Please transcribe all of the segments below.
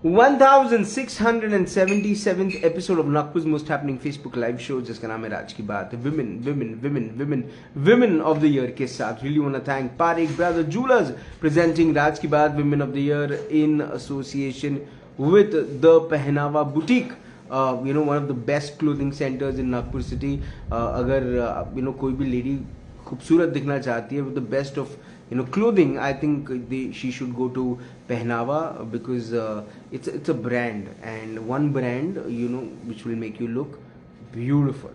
1677th episode of Nagpur's most happening Facebook live show जिसका नाम है राज की बात women of the year के साथ really want to thank Parik Brother Jewelers presenting राज की बात women of the year in association with the Pehnawa Boutique. One of the best clothing centers in Nagpur city. अगर कोई भी lady खूबसूरत दिखना चाहती है with the best of clothing, I think she should go to Pehnawa because it's a brand, and one brand which will make you look beautiful.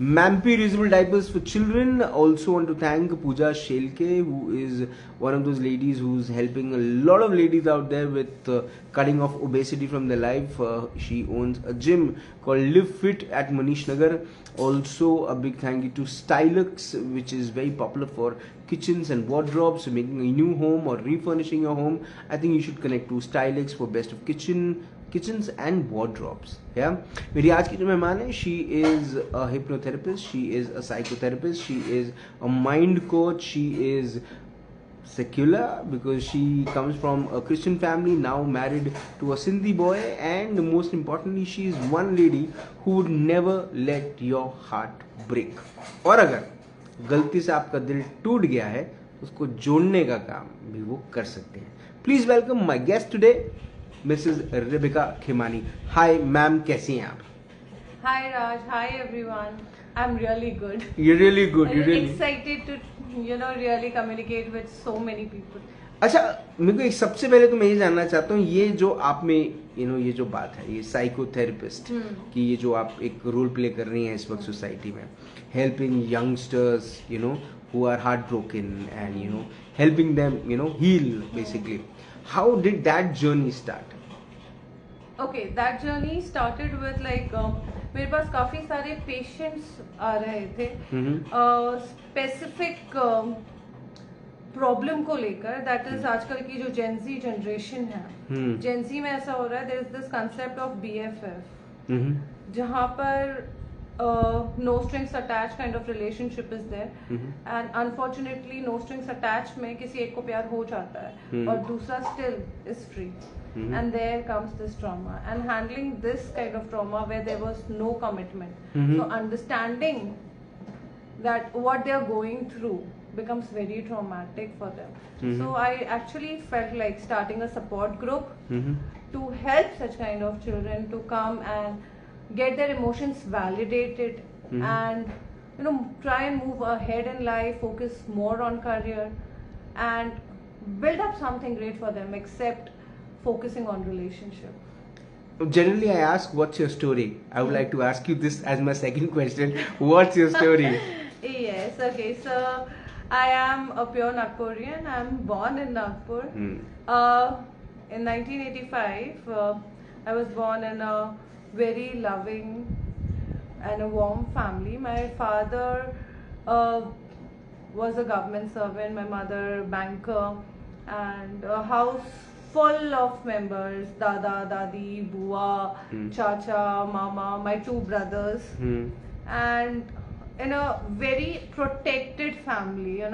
Mampi reusable diapers for children. Also want to thank Pooja Shelke, who is one of those ladies who's helping a lot of ladies out there with cutting off obesity from their life. She owns a gym called Live Fit at Manish Nagar. Also a big thank you to Stylux, which is very popular for kitchens and wardrobes. So making a new home or refurnishing your home, I think you should connect to Stylux for best of kitchens and wardrobes. Yeah, मेरी आज की जो मेहमान है, she is a hypnotherapist, she is a psychotherapist, she is a mind coach, she is secular because she comes from a Christian family, now married to a Sindhi boy, and most importantly she is one lady who would never let your heart break. और अगर गलती से आपका दिल टूट गया है, उसको जोड़ने का काम भी वो कर सकते हैं. Please welcome my guest today, Mrs. Rebecca Khemani. Hi ma'am, कैसी हैं आप? Hi Raj, hi everyone. I'm really good. You're really good. You're really excited to really communicate with so many people. अच्छा, मेरे को एक सबसे पहले तो मैं ये जानना चाहता हूँ, ये जो आप में ये जो बात है, ये साइकोथेरेपिस्ट कि ये जो आप एक रोल प्ले कर रही हैं इस वक्त सोसाइटी में, helping youngsters who are heartbroken and helping them heal basically. How did that journey start? Okay, that journey started with मेरे पास काफी सारे पेशेंट्स आ रहे थे स्पेसिफिक प्रॉब्लम को लेकर. दैट इज आजकल की जो जेनजी जनरेशन है, जेनजी में ऐसा हो रहा है, there is this concept of BFF जहां पर no strings attached kind of relationship is there, and unfortunately no strings attached में किसी एक को प्यार हो जाता है और दूसरा still is free. And there comes this trauma, and handling this kind of trauma where there was no commitment. So understanding that what they are going through becomes very traumatic for them. So I actually felt like starting a support group to help such kind of children to come and get their emotions validated and try and move ahead in life, focus more on career and build up something great for them except focusing on relationship. Generally I ask, what's your story? I would like to ask you this as my second question. What's your story? Yes, okay, so I am a pure Nagpurian. I'm born in Nagpur. In 1985 I was born in a very loving and a warm family. My father was a government servant, my mother banker, and a house full of members, dada, dadi, bua, chacha, mama, my two brothers, and in a very protected family,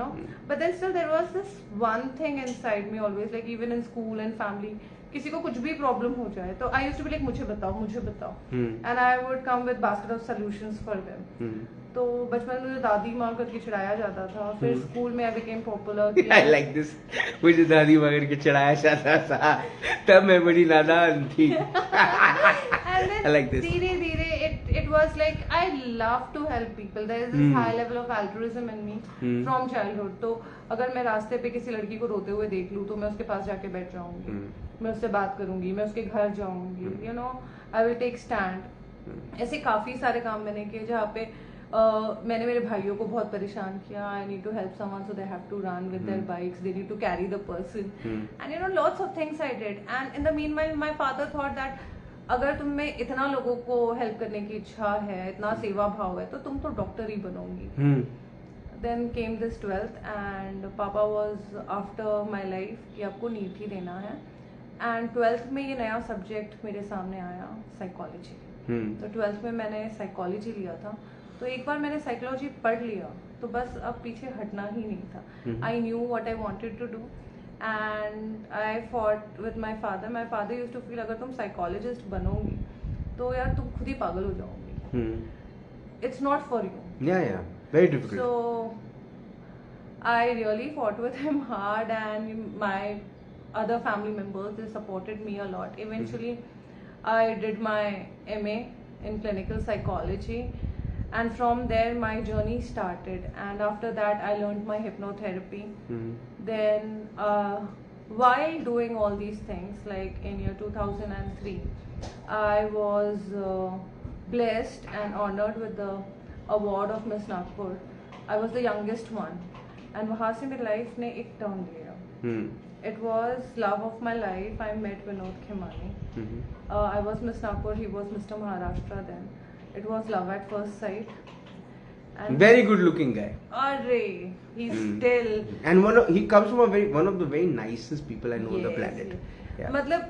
but then still there was this one thing inside me always, like even in school and family, किसी को कुछ भी problem हो जाए तो I used to be like मुझे बताओ and I would come with basket of solutions for them. तो बचपन में मुझे दादी माँ करके चिढ़ाया जाता था, फिर स्कूल में I became popular. I like this, मुझे दादी माँ करके चिढ़ाया जाता था, तब मैं बड़ी नादान थी. I like this. धीरे it was like I love to help people. There is this high level of altruism in me from childhood. तो अगर मैं रास्ते पे किसी लड़की को रोते हुए देख लूँ तो मैं उसके पास जाके बैठ जाऊंगी, मैं उससे बात करूंगी, मैं उसके घर जाऊंगी, I will take stand. ऐसे काफी सारे काम मैंने किए जहाँ पे मैंने मेरे भाइयों को बहुत परेशान किया. I need to help someone, so they have to run with their bikes, they need to carry the person, and lots of things I did. And in the meanwhile my father thought that अगर तुम में इतना लोगों को help करने की इच्छा है, इतना सेवा भाव है, तो तुम तो डॉक्टर ही बनोगी. Then came this 12th and Papa was after my life कि आपको नीट ही देना है, and 12th में ये नया सब्जेक्ट मेरे सामने आया, साइकोलॉजी. तो 12th में मैंने साइकोलॉजी लिया था. तो एक बार मैंने साइकोलॉजी पढ़ लिया तो बस अब पीछे हटना ही नहीं था. I knew what I wanted to do, and I fought with my father. My father used to feel अगर तुम psychologist बनोगी तो यार तुम खुद ही पागल हो जाओगी. It's not for you. Yeah, very difficult. So I really fought with him hard, and my other family members, they supported me a lot. Eventually I did my MA in clinical psychology, and from there my journey started. And after that I learned my hypnotherapy. Then while doing all these things, like in year 2003, I was blessed and honored with the award of Miss Nagpur. I was the youngest one, and वहाँ से मेरी life ने एक turn लिया. It was love of my life. I met Vinod Khemani. I was Miss Nagpur, he was Mr. Maharashtra then. It was love at first sight. And very good looking guy. Array, he's still. And he comes from one of the very nicest people I know on the planet. Yes. Yeah. मतलब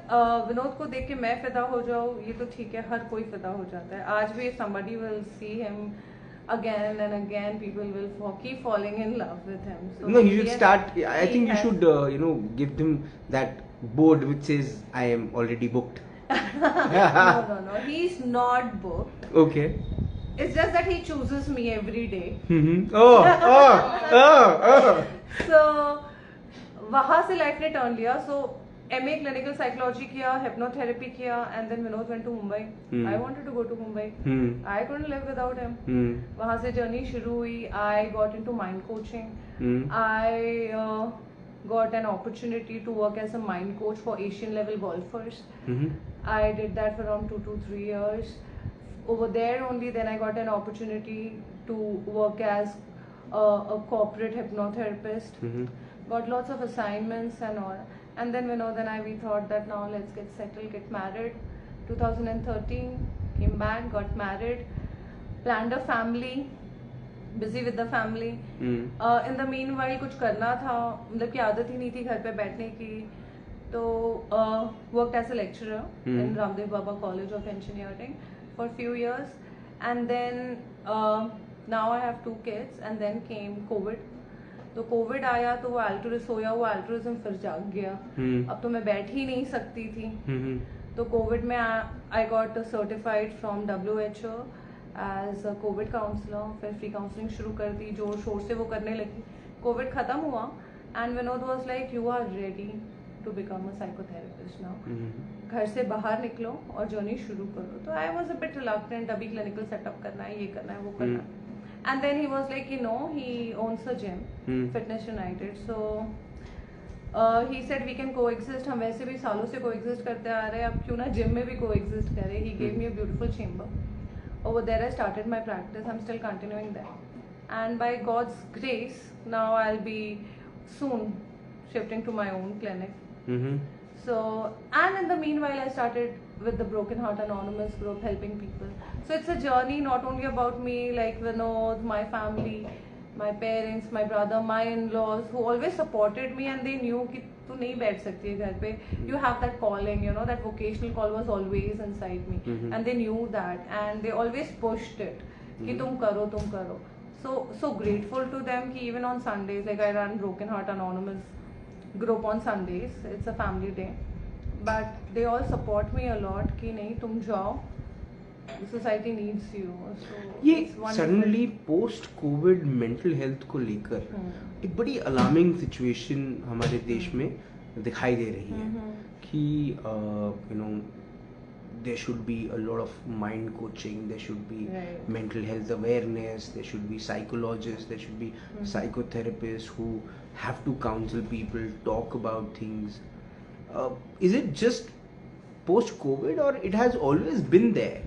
विनोद को देख के मैं फिदा हो जाऊँ ये तो ठीक है, हर कोई फिदा हो जाता है. आज भी somebody will see him again and again, people will keep falling in love with him. So no, you should start. I think you should give them that board which says I am already booked. No, he's not booked. Okay. It's just that he chooses me every day. So वहाँ से life ने turn लिया. So MA clinical psychology किया, hypnotherapy किया, and then Vinod went to Mumbai. I wanted to go to Mumbai. I couldn't live without him. वहाँ से journey शुरू हुई. I got into mind coaching. I got an opportunity to work as a mind coach for Asian level golfers. I did that for around 2 to 3 years. Over there only, then I got an opportunity to work as a corporate hypnotherapist. Got lots of assignments and all. And then Vinod and we thought that now let's get settled, get married. 2013, came back, got married, planned a family, busy with the family. In the meanwhile कुछ करना था, मतलब कि आदत ही नहीं थी घर पे बैठने की. तो worked as a lecturer in Ramdev Baba College of Engineering for a few years, and then now I have 2 kids, and then came COVID. तो कोविड आया तो वो अल्ट्रूरिज्म सोया हुआ अल्ट्रूरिज्म फिर जाग गया. अब तो मैं बैठ ही नहीं सकती थी. तो कोविड में I got certified from WHO as a Covid counsellor. फिर फ्री काउंसलिंग शुरू कर दी, जोर शोर से वो करने लगी. कोविड खत्म हुआ and Vinod was like you are ready to become a psychotherapist now. घर से बाहर निकलो और जर्नी शुरू करो. तो I was a bit reluctant, अभी क्लिनिकल सेटअप करना है, ये करना है, वो करना है. And then he was like, he owns a gym, Fitness United. So he said we can coexist. हम वैसे भी सालों से coexist करते आ रहे हैं, अब क्यों ना gym में भी coexist करें. He gave me a beautiful chamber. Over there I started my practice. I'm still continuing there. And by God's grace, now I'll be soon shifting to my own clinic. So, and in the meanwhile, I started with the Broken Heart Anonymous group, helping people. So it's a journey not only about me, like Vinod, my family, my parents, my brother, my in-laws, who always supported me, and they knew कि तू नहीं बैठ सकती है घर पे. You have that calling, that vocational call was always inside me, and they knew that, and they always pushed it कि तुम करो. So grateful to them कि even on Sundays, like I run Broken Heart Anonymous group on Sundays. It's a family day, but they all support me a lot कि नहीं तुम जाओ, the society needs you. So ये suddenly post COVID mental health को लेकर एक बड़ी alarming situation हमारे देश में दिखाई दे रही है कि there should be a lot of mind coaching, there should be mental health awareness, there should be psychologists, there should be psychotherapists who have to counsel people, talk about things. Is it just post-COVID or it has always been there?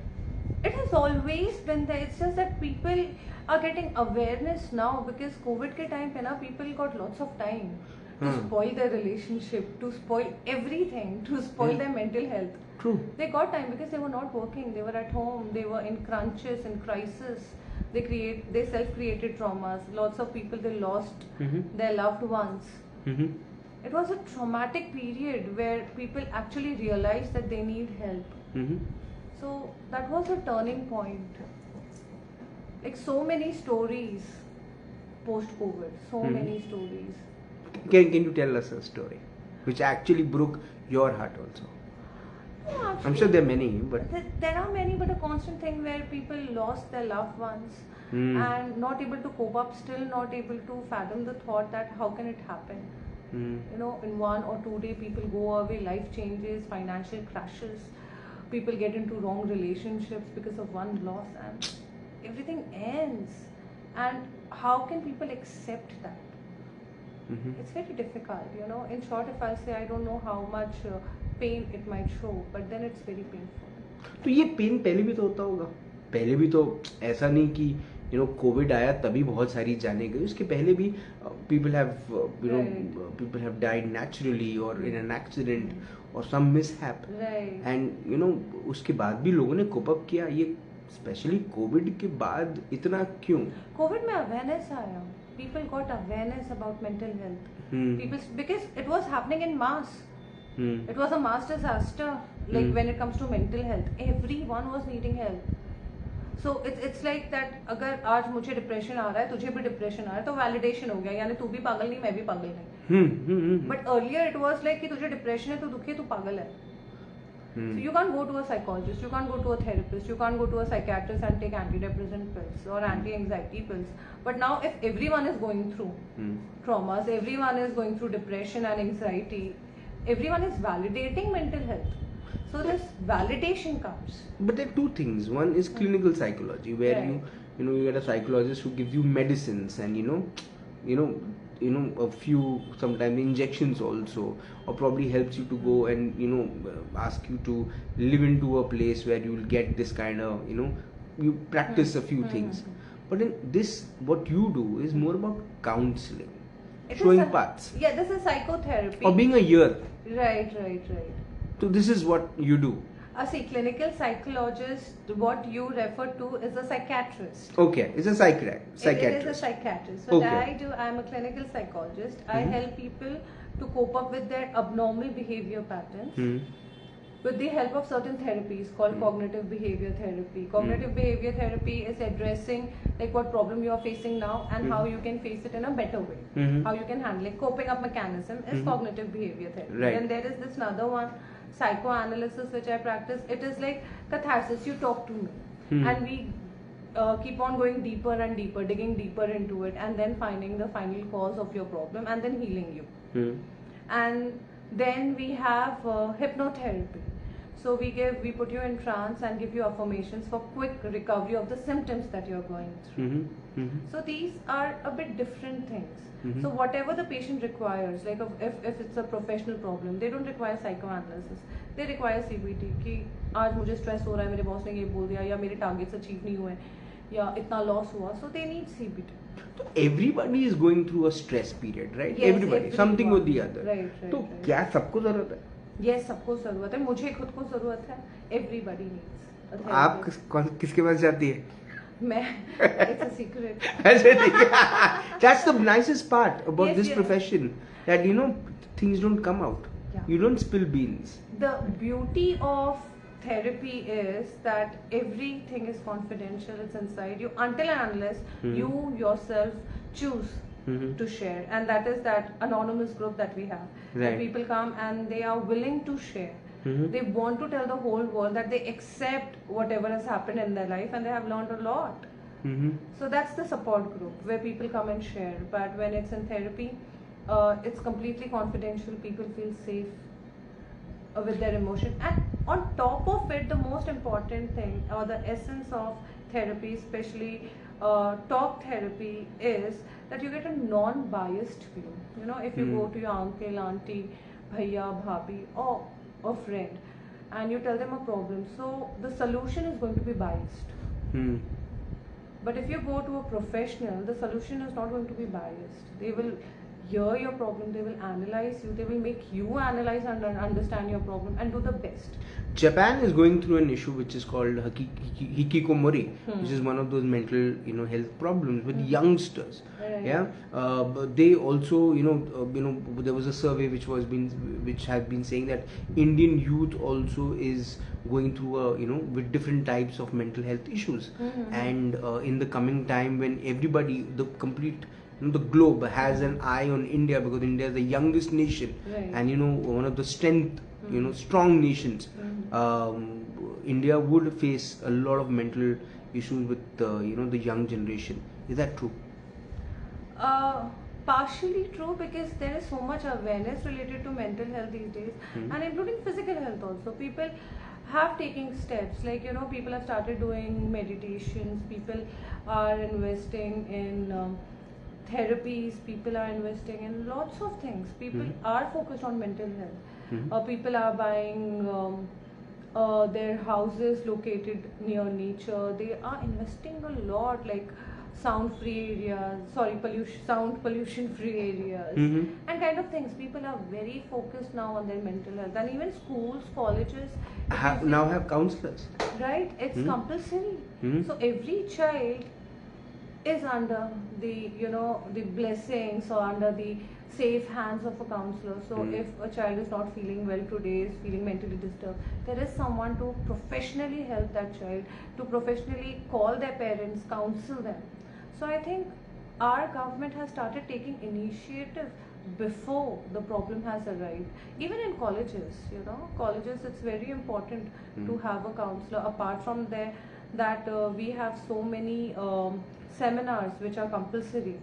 It has always been there. It's just that people are getting awareness now because COVID के time पे ना people got lots of time to spoil their relationship, to spoil everything, to spoil their mental health. True. They got time because they were not working, they were at home, they were in crunches, in crisis. They self-created traumas. Lots of people, they lost their loved ones. It was a traumatic period where people actually realized that they need help. So that was a turning point. Like so many stories post-COVID, so many stories. Can you tell us a story? which actually broke your heart also? No, I'm sure there are many, but there are many, but a constant thing where people lost their loved ones and not able to cope up, still not able to fathom the thought that how can it happen? You know, in 1 or 2 days, people go away, life changes, financial crashes, people get into wrong relationships because of one loss, and everything ends. And how can people accept that? It's very difficult, you know. In short, if I'll say, I don't know how much pain it might show, but then it's very painful. तो ये pen पहले भी तो होता होगा. पहले भी तो ऐसा नहीं कि कोविड आया तभी बहुत सारी जाने गई. उसके पहले भी people have people have died naturally or in an accident or some mishap. Right. And उसके बाद भी लोगों ने कोप अप किया. ये स्पेशली कोविड के बाद इतना क्यों? कोविड में अवेयरनेस आया. People got awareness about mental health. Because it was happening in mass. It was a mass disaster. Like when it comes to mental health, everyone was needing help. So it's like that. अगर आज मुझे depression आ रहा है, तुझे भी depression आ रहा है, तो वैलिडेशन हो गया. यानी तू भी पागल नहीं, मैं भी पागल नहीं. But earlier it was like कि तुझे डिप्रेशन है, तू दुखी है, तू पागल है. So you can't go to a psychologist, you can't go to a therapist, you can't go to a psychiatrist and take antidepressant pills or anti-anxiety pills. But now if everyone is going through traumas, everyone is going through depression and anxiety, everyone is validating mental health. So this validation comes. But there are two things. One is clinical psychology, where you get a psychologist who gives you medicines and a few sometimes injections also, or probably helps you to go and ask you to live into a place where you will get this kind of you practice a few things. But in this, what you do is more about counseling, showing paths. Yeah, this is psychotherapy. Or being a year. Right. So this is what you do. See, clinical psychologist, what you refer to is a psychiatrist. Okay, it's a psychiatrist. It is a psychiatrist. So what I'm a clinical psychologist. I help people to cope up with their abnormal behavior patterns with the help of certain therapies called cognitive behavior therapy. Cognitive behavior therapy is addressing like what problem you are facing now and how you can face it in a better way. How you can handle it. Coping up mechanism is cognitive behavior therapy. Right. And there is this another one, psychoanalysis, which I practice. It is like catharsis. You talk to me and we keep on going deeper and deeper, digging deeper into it, and then finding the final cause of your problem and then healing you. And then we have hypnotherapy. So we put you in trance and give you affirmations for quick recovery of the symptoms that you're going through. So these are a bit different things. So whatever the patient requires, like if it's a professional problem, they don't require psychoanalysis. They require CBT. कि आज मुझे stress हो रहा है, मेरे boss ने ये बोल दिया, या मेरे targets achieve नहीं हुए, या इतना loss हुआ. So they need CBT. So everybody is going through a stress period, right? Yes, everybody, something or the other. Right. तो क्या सबको जरूरत है? Yes, सबको जरूरत है. मुझे खुद को जरूरत है. Everybody needs. आप किसके पास जाती है? मैं. It's a secret. That's the nicest part about this profession, that things don't come out. Yeah. You don't spill beans. The beauty of therapy is that everything is confidential. It's inside you until and unless you yourself choose to share, and that is that anonymous group that we have. Right. People come and they are willing to share. They want to tell the whole world that they accept whatever has happened in their life and they have learned a lot. So that's the support group where people come and share. But when it's in therapy, it's completely confidential. People feel safe with their emotion. And on top of it, the most important thing or the essence of therapy, especially talk therapy, is that you get a non-biased view. If you go to your uncle, auntie, bhaiya, bhabhi, or a friend, and you tell them a problem, so the solution is going to be biased. But if you go to a professional, the solution is not going to be biased. They will hear your problem, they will analyze you, they will make you analyze and understand your problem and do the best. Japan is going through an issue which is called hikikomori, which is one of those mental health problems with youngsters. Right. Yeah, but they also there was a survey which had been saying that Indian youth also is going through with different types of mental health issues, and in the coming time when everybody, the complete the globe has an eye on India, because India is the youngest nation, Right. and one of the strength, strong nations. India would face a lot of mental issues with the young generation. Is that true? Partially true, because there is so much awareness related to mental health these days, and including physical health also. People have taken steps, like people have started doing meditations, people are investing in therapies, people are investing in lots of things. People are focused on mental health. People are buying their houses located near nature. They are investing a lot, like sound pollution free areas, and kind of things. People are very focused now on their mental health, and even schools, colleges Now have counselors. right, it's compulsory. So every child is under the the blessings, or under the safe hands of a counselor. So if a child is not feeling well today, is feeling mentally disturbed, there is someone to professionally help that child, to professionally call their parents, counsel them. So I think our government has started taking initiative before the problem has arrived. Even in colleges, colleges, it's very important to have a counselor. Apart from that we have so many seminars which are compulsory.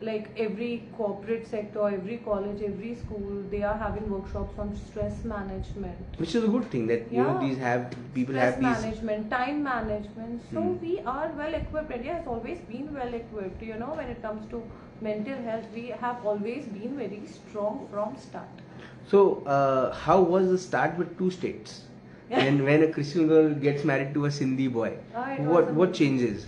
Like every corporate sector, every college, every school, they are having workshops on stress management, Which is a good thing, that these people stress have these. management, time management. So we are well equipped. India has always been well equipped. When it comes to mental health, we have always been very strong from start. So how was the start with two states? And when a Christian girl gets married to a Sindhi boy, what changes?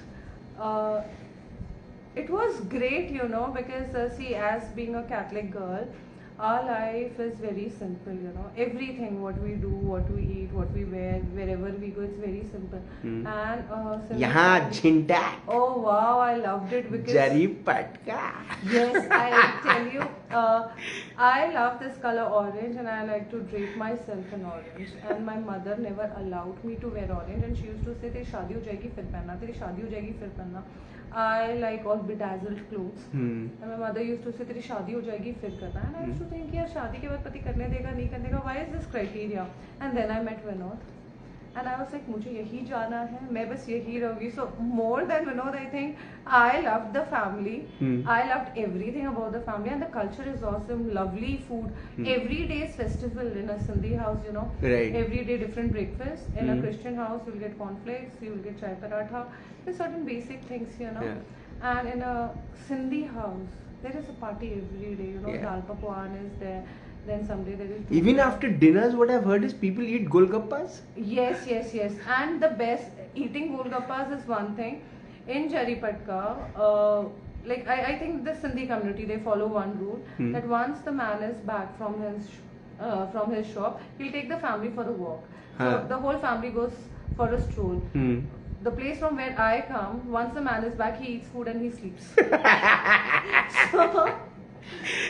It was great, because see, as being a Catholic girl, our life is very simple. Everything, what we do, what we eat, what we wear, wherever we go, it's very simple. And Yahan Chintak. oh wow, I loved it, because Jari Patka. yes, I tell you, I love this color orange, and I like to drape myself in orange. And my mother never allowed me to wear orange, and she used to say, "Teri shaadi ho jayegi fir pehna, teri shaadi ho jayegi fir pehna." I like all bedazzled clothes, and my mother used to say, "तेरी शादी हो जाएगी फिर करना." And I used to think, यार शादी के बाद पति करने देगा नहीं करने देगा, why is this criteria? And then I met Vinod, and I was like, मुझे यही जाना है, मैं बस यही रहूँगी. So more than Vinod, I think I loved the family. I loved everything about the family, and the culture is awesome. Lovely food. Every day is festival in a Sindhi house. Right. Every day different breakfast. In a Christian house, you'll get cornflakes, you'll get chai paratha. There's certain basic things, Yeah. And in a Sindhi house, there is a party every day. Yeah. Dal pakwan is there. Then someday there is. Even after dinners, what I've heard is people eat golgappas. Yes. And the best, eating golgappas is one thing. In Jaripatka, like I think the Sindhi community, they follow one rule, that once the man is back from his shop, he'll take the family for a walk. So the whole family goes for a stroll. The place from where I come, once the man is back, he eats food and he sleeps. So,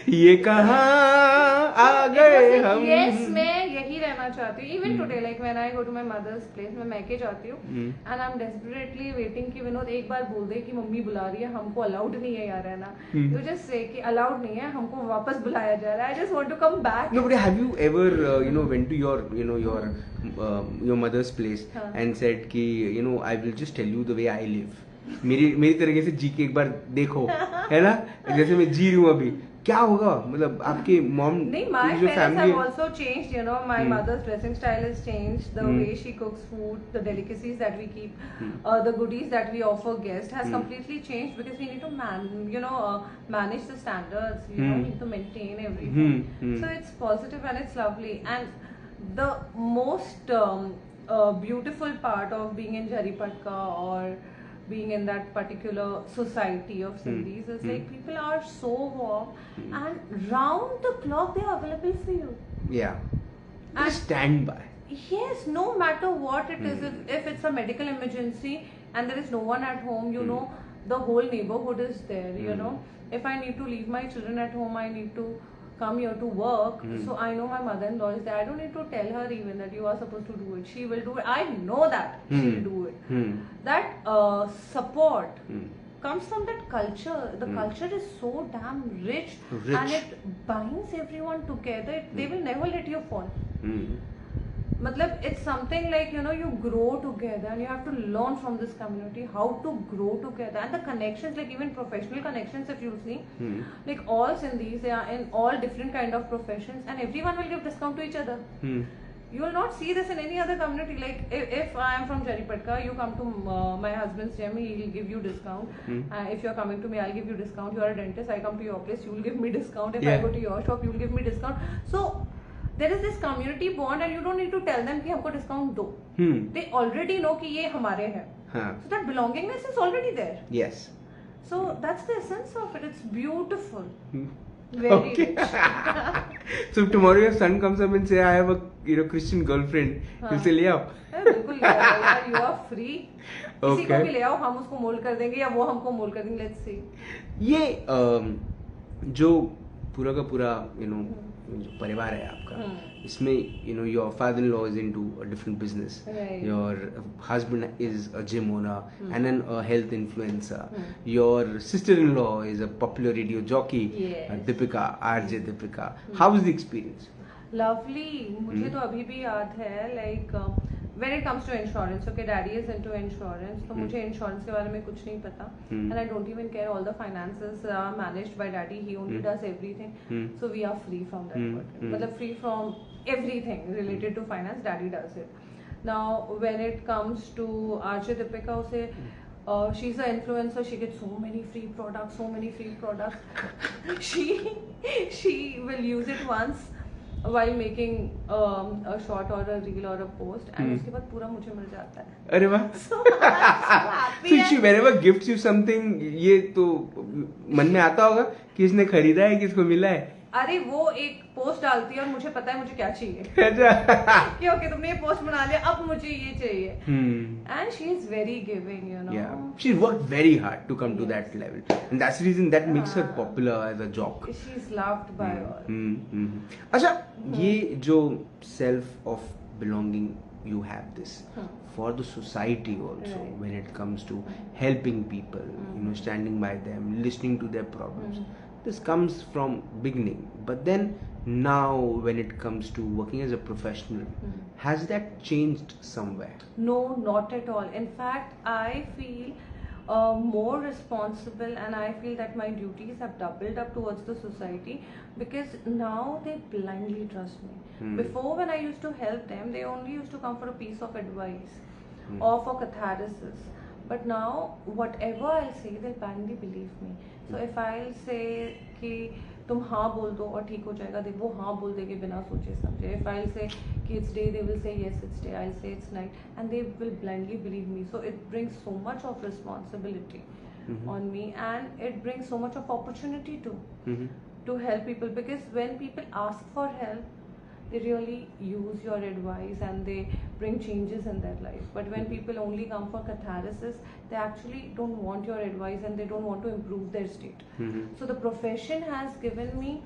ये कहाँ आ गए हम? yes, मैं यही रहना चाहती हूँ. Even today, like when I go to my mother's place, मैं मैके जाती हूँ, and I'm desperately waiting कि विनोद एक बार बोल दे कि मम्मी बुला रही है, हमको allowed नहीं है यहाँ रहना. You just say कि allowed नहीं है, हमको वापस बुलाया जा रहा है. I just want to come back. No, but have you ever went to your mother's place and said कि I will just tell you the way I live. मेरी तरीके से जी के एक बार देखो, है ना, जैसे मैं जी रही हूँ अभी. क्या होगा, मतलब आपके मॉम नहीं, my parents have also changed. My mother's dressing style has changed. The way she cooks food, the delicacies that we keep, the goodies that we offer guests has completely changed, because we need to manage the standards. We need to maintain everything. So it's positive and it's lovely. And the most beautiful part of being in Jaripatka or being in that particular society of Sindhis is like people are so warm, and round the clock they are available for you. Yeah. And they stand by. Yes, no matter what it is, if it's a medical emergency and there is no one at home, the whole neighborhood is there. If I need to leave my children at home, I need to come here to work. So I know my mother-in-law is there. I don't need to tell her even that you are supposed to do it. She will do it. I know that she will do it. That support comes from that culture. The culture is so damn rich, and it binds everyone together. They will never let you fall. Matlab, it's something like, you know, you grow together and you have to learn from this community how to grow together. And the connections, like even professional connections, if you see, like all Sindhis, they are in all different kind of professions, and everyone will give discount to each other. You will not see this in any other community. Like if I am from Jaripatka, you come to my husband's gym, he will give you discount. If you are coming to me, I'll give you discount. You are a dentist, I come to your place, you will give me discount. If I go to your shop, you will give me discount. So there is this community bond, and you don't need to tell them कि हमको discount दो. They already know कि ये हमारे हैं. So that belongingness is already there. Yes. So that's the essence of it. It's beautiful. Very rich. So tomorrow your son comes up and say, I have a Christian girlfriend. You say, ले आओ. बिल्कुल ले आओ यार. You are free. किसी को भी ले आओ, हम उसको मोल्ड कर देंगे या वो हमको मोल्ड कर देंगे. Let's see. ये जो पूरा का पूरा जो परिवार है आपका, इसमें your father-in-law is into a different business, your husband is a gym owner and then a health influencer, your sister-in-law is a popular radio jockey, Deepika, RJ Deepika. How was the experience? Lovely. मुझे तो अभी भी याद है, like when it comes to insurance, okay, daddy is into insurance, तो मुझे insurance के बारे में कुछ नहीं पता, and I don't even care. All the finances are managed by daddy. He only does everything. So we are free from that. मतलब free from everything related to finance. Daddy does it. Now when it comes to RJ Deepika, उसे she's an influencer. She gets so many free products. she will use it once while making a short or a reel or a post, and उसके बाद पूरा मुझे मिल जाता है. अरे वाह. So she whenever gifts you something, ये तो मन में आता होगा कि इसने खरीदा है, किसको मिला है. अरे वो एक पोस्ट डालती है और मुझे पता है मुझे क्या चाहिए. कि ओके तुमने ये पोस्ट बना लिया, अब मुझे ये चाहिए. And she is very giving, you know. Yeah, she worked very hard to come to that level, and that's the reason that makes her popular as a jock. She's loved by all. अच्छा, ये जो self of belonging, you have this for the society also, when it comes to helping people, standing by them, listening to their problems. This comes from beginning, but then now when it comes to working as a professional, has that changed somewhere? No, not at all. In fact, I feel more responsible, and I feel that my duties have doubled up towards the society, because now they blindly trust me. Before, when I used to help them, they only used to come for a piece of advice or for catharsis. But now, whatever I'll say, they'll blindly believe me. So if I'll say कि तुम हाँ बोल दो और ठीक हो जाएगा, देख वो हाँ बोल देंगे बिना सोचे समझे. If I'll say कि it's day, they will say yes it's day. I'll say it's night, and they will blindly believe me. So it brings so much of responsibility on me, and it brings so much of opportunity to help people, because when people ask for help, they really use your advice and they bring changes in their life. But when people only come for catharsis, they actually don't want your advice and they don't want to improve their state. So the profession has given me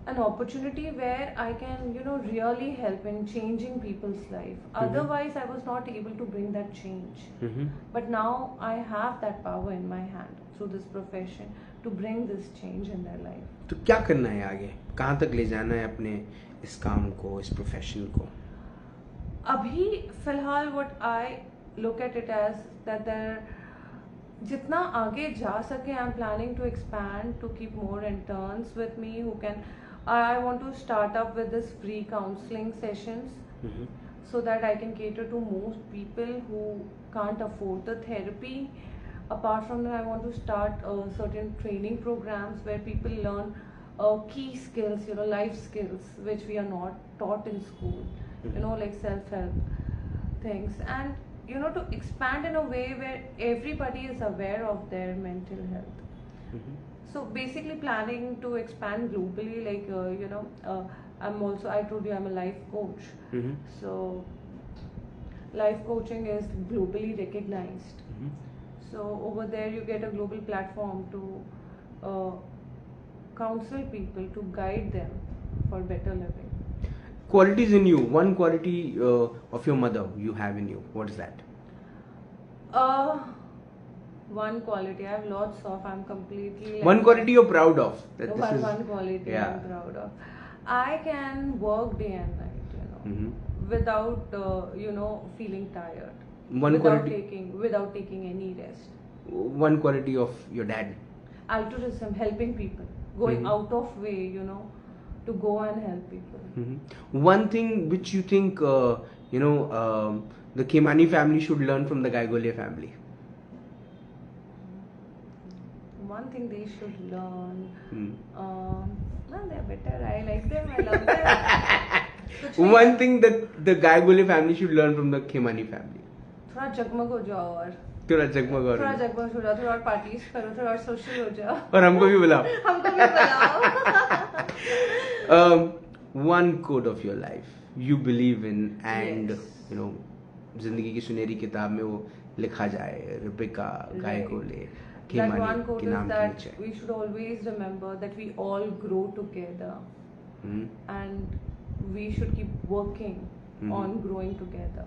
an opportunity where I can, really help in changing people's life. Otherwise, I was not able to bring that change. But now I have that power in my hand through this profession to bring this change in their life. तो क्या करना है आगे? कहाँ तक ले जाना है अपने इस काम को, इस प्रोफेशन को? अभी फिलहाल what I look at it as that जितना आगे जा सके, I'm planning to expand to keep more interns with me who can. I want to start up with this free counseling sessions so that I can cater to most people who can't afford the therapy. Apart from that, I want to start certain training programs where people learn key skills, life skills, which we are not taught in school, like self-help things, and to expand in a way where everybody is aware of their mental health. So basically planning to expand globally, like I told you I'm a life coach. So life coaching is globally recognized. So over there you get a global platform to counsel people, to guide them for better living. Qualities in you. One quality of your mother you have in you. What is that? One quality I have lots of. I'm completely like, one quality you're proud of. One quality I'm proud of. I can work day and night, without feeling tired. Without taking any rest. One quality of your dad. Altruism, helping people, going out of way, to go and help people. One thing which you think the Khemani family should learn from the Gaigole family. One thing they should learn. They're better. I like them. I love them. One thing that the Gaigole family should learn from the Khemani family. थोड़ा जगमग हो जाओ और थोड़ा जगमग हो जाओ, थोड़ा और पार्टीज करो, थोड़ा और सोशल हो जाओ, और हमको भी बुलाओ. One code of your life you believe in and जिंदगी की सुनहरी किताब में वो लिखा जाए, Rebekah गायकोले That one quote is that we should always remember that we all grow together, and we should keep working on growing together.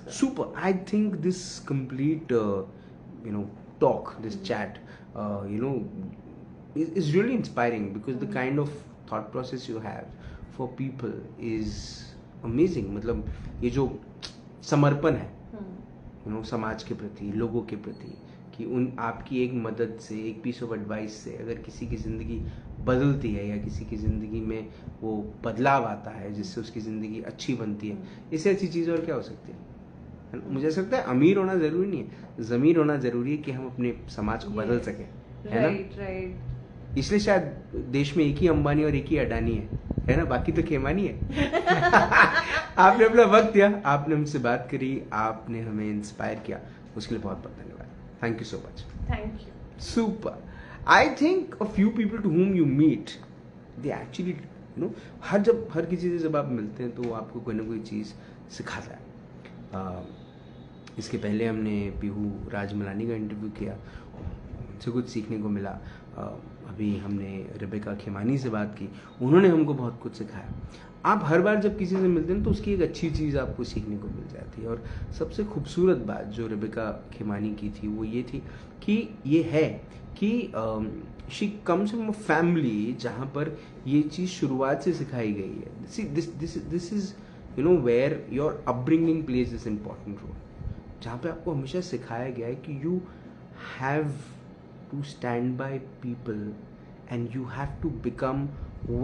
Super. I think this complete talk, this chat is really inspiring, because the kind of thought process you have for people is amazing. मतलब ये जो समर्पण है समाज के प्रति, लोगों के प्रति, कि उन आपकी एक मदद से, एक पीस ऑफ एडवाइस से अगर किसी की ज़िंदगी बदलती है या किसी की ज़िंदगी में वो बदलाव आता है जिससे उसकी ज़िंदगी अच्छी बनती है, इससे अच्छी चीज़ और क्या हो सकती है? मुझे ऐसा लगता है अमीर होना ज़रूरी नहीं है, ज़मीर होना ज़रूरी है कि हम अपने समाज को बदल सकें, है ना? राइट. इसलिए शायद देश में एक ही अंबानी और एक ही अडानी है ना? बाकी तो खेमानी है. आपने अपना वक्त दिया, आपने हमसे बात करी, आपने हमें इंस्पायर किया, उसके लिए बहुत बहुत धन्यवाद. Thank you so much. Thank you. Super. I think a few people to whom you meet, they actually, हर किसी से जब आप मिलते हैं तो वो आपको कोई ना कोई चीज़ सिखाता है. इसके पहले हमने पीहू राजमलानी का इंटरव्यू किया, उनसे कुछ सीखने को मिला. अभी हमने रिबिका खेमानी से बात की, उन्होंने हमको बहुत कुछ सिखाया. आप हर बार जब किसी से मिलते हैं तो उसकी एक अच्छी चीज़ आपको सीखने को मिल जाती है. और सबसे खूबसूरत बात जो रिबिका खेमानी की थी वो ये थी कि ये है कि she comes from a family जहाँ पर ये चीज़ शुरुआत से सिखाई गई है. See this is where your upbringing plays this important role, जहाँ पे आपको हमेशा सिखाया गया है कि you have to stand by people and you have to become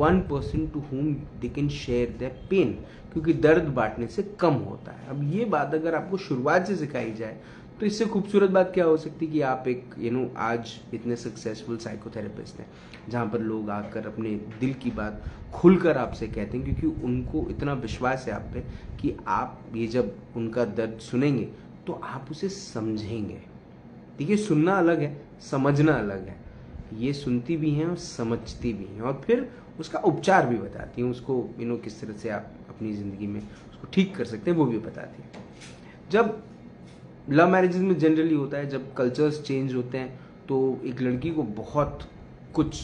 one person to whom they can share their pain, क्योंकि दर्द बांटने से कम होता है. अब ये बात अगर आपको शुरुआत से सिखाई जाए तो इससे खूबसूरत बात क्या हो सकती है कि आप एक आज इतने सक्सेसफुल साइकोथेरेपिस्ट हैं जहाँ पर लोग आकर अपने दिल की बात खुलकर आपसे कहते हैं, क्योंकि उनको इतना विश्वास है आप पे कि आप ये जब उनका दर्द सुनेंगे तो आप उसे समझेंगे. देखिए, सुनना अलग है, समझना अलग है. ये सुनती भी हैं और समझती भी हैं और फिर उसका उपचार भी बताती हैं, उसको किस तरह से आप अपनी ज़िंदगी में उसको ठीक कर सकते हैं वो भी बताती हैं. जब लव मैरिजेस में जनरली होता है, जब कल्चर्स चेंज होते हैं तो एक लड़की को बहुत कुछ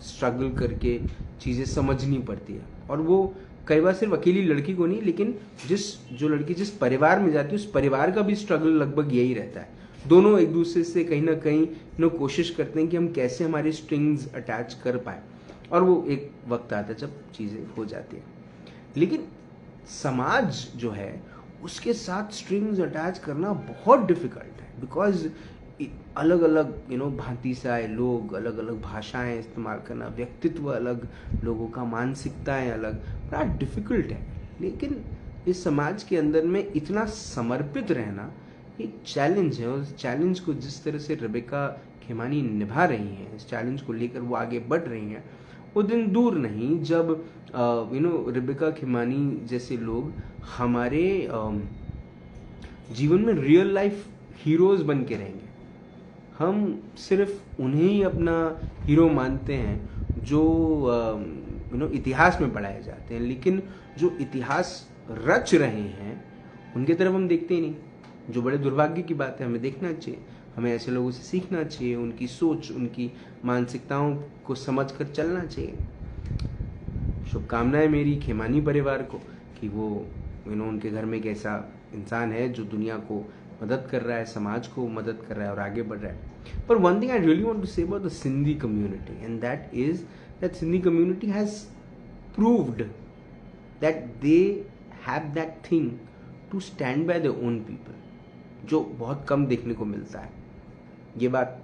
स्ट्रगल करके चीज़ें समझनी पड़ती है. और वो कई बार सिर्फ अकेली लड़की को नहीं, लेकिन जो लड़की जिस परिवार में जाती है उस परिवार का भी स्ट्रगल लगभग यही रहता है. दोनों एक दूसरे से कहीं ना कहीं कोशिश करते हैं कि हम कैसे हमारे स्ट्रिंग्स अटैच कर पाए, और वो एक वक्त आता है जब चीज़ें हो जाती हैं. लेकिन समाज जो है उसके साथ स्ट्रिंग्स अटैच करना बहुत डिफिकल्ट है, बिकॉज अलग अलग भांति से आए लोग, अलग अलग भाषाएं इस्तेमाल करना, व्यक्तित्व अलग, लोगों का मानसिकताएं अलग, बड़ा डिफिकल्ट है. लेकिन इस समाज के अंदर में इतना समर्पित रहना एक चैलेंज है, और इस चैलेंज को जिस तरह से रिबिका खेमानी निभा रही हैं, इस चैलेंज को लेकर वो आगे बढ़ रही हैं, वो दिन दूर नहीं जब रिबिका खेमानी जैसे लोग हमारे जीवन में रियल लाइफ हीरोज बन के रहेंगे. हम सिर्फ उन्हें ही अपना हीरो मानते हैं जो इतिहास में पढ़ाए जाते हैं, लेकिन जो इतिहास रच रहे हैं उनकी तरफ हम देखते ही नहीं, जो बड़े दुर्भाग्य की बात है. हमें देखना चाहिए, हमें ऐसे लोगों से सीखना चाहिए, उनकी सोच, उनकी मानसिकताओं को समझकर चलना चाहिए. शुभकामनाएं मेरी खेमानी परिवार को कि वो उनके घर में एक ऐसा इंसान है जो दुनिया को मदद कर रहा है, समाज को मदद कर रहा है और आगे बढ़ रहा है। पर one thing I really want to say about the Sindhi community and that is that Sindhi community has proved that they have that thing to stand by their own people, जो बहुत कम देखने को मिलता है। ये बात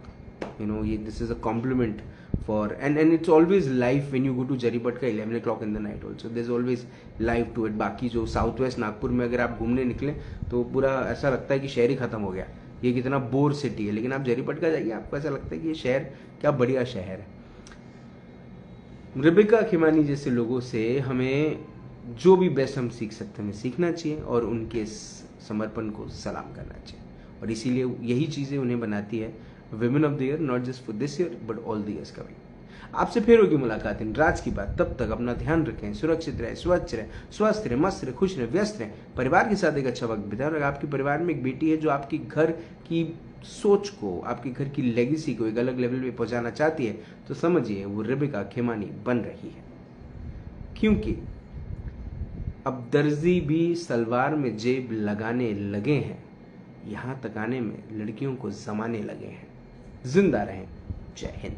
ये this is a compliment for and it's always live when you go to Jaripatka 11 o'clock in the night also, there is always live to it. बाकी जो साउथ वेस्ट नागपुर में अगर आप घूमने निकले तो पूरा ऐसा लगता है कि शहर ही खत्म हो गया, ये कितना बोर सिटी है। लेकिन आप जरीपटका जाइए, आपको ऐसा लगता है कि ये शहर क्या बढ़िया शहर है। रेबेका खेमानी जैसे लोगों से हमें जो भी बेस्ट हम सीख सकते हैं हमें सीखना चाहिए और उनके समर्पण को सलाम करना चाहिए। और इसीलिए यही चीज़ें उन्हें बनाती है women of the year, not just for this year but all the years coming. आपसे फिर होगी मुलाकात इन राज की बात। तब तक अपना ध्यान रखें, सुरक्षित रहे, स्वच्छ रहे, स्वस्थ रहे, मस्त रहे, खुश रहे, व्यस्त रहे, परिवार के साथ एक अच्छा वक्त बिताएं। और आपके परिवार में एक बेटी है जो आपकी घर की सोच को, आपके घर की लेगेसी को एक अलग लेवल पे पहुंचाना चाहती है, तो समझिए वो रेबेका खेमानी बन रही है। क्योंकि अब दर्जी भी सलवार में जेब लगाने लगे हैं, यहां तक आने में लड़कियों को जमाने लगे हैं। जिंदा रहें। जय हिंद।